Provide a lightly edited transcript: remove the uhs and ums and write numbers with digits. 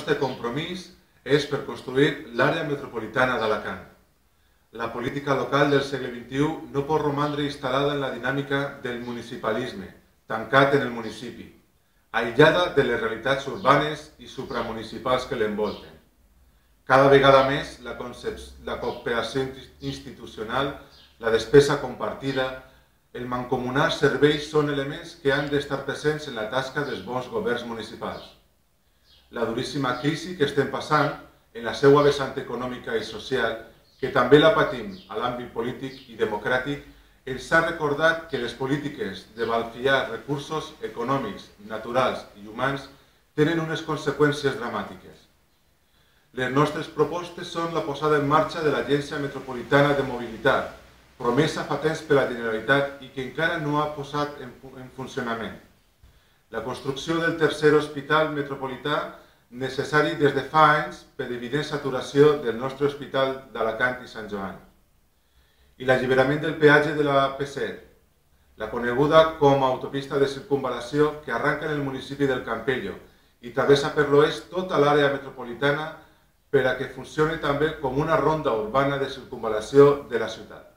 nostre compromís és per construir l'àrea metropolitana d'Alacant. La política local del segle XXI no pot romandre instal·lada en la dinàmica del municipalisme, tancat en el municipi, aïllada de les realitats urbanes i supramunicipals que l'envolten. Cada vegada més, la cooperació institucional, la despesa compartida, el mancomunar serveis són elements que han d'estar presents en la tasca dels bons governs municipals. La duríssima crisi que estem passant, en la seva vessant econòmica i social, que també la patim a l'àmbit polític i democràtic, ens ha recordat que les polítiques de balfiar recursos econòmics, naturals i humans tenen unes conseqüències dramàtiques. Les nostres propostes són la posada en marxa de l'Agència Metropolitana de Mobilitat, promesa fa temps per la Generalitat i que encara no ha posat en funcionament. La construcció del tercer hospital metropolità necessari des de fa anys per evident saturació del nostre hospital d'Alacant i Sant Joan. I l'alliberament del peatge de la P7, la coneguda com a autopista de circunvalació que arranca en el municipi del Campello i travessa per l'oest tota l'àrea metropolitana per a que funcioni també com una ronda urbana de circunvalació de la ciutat.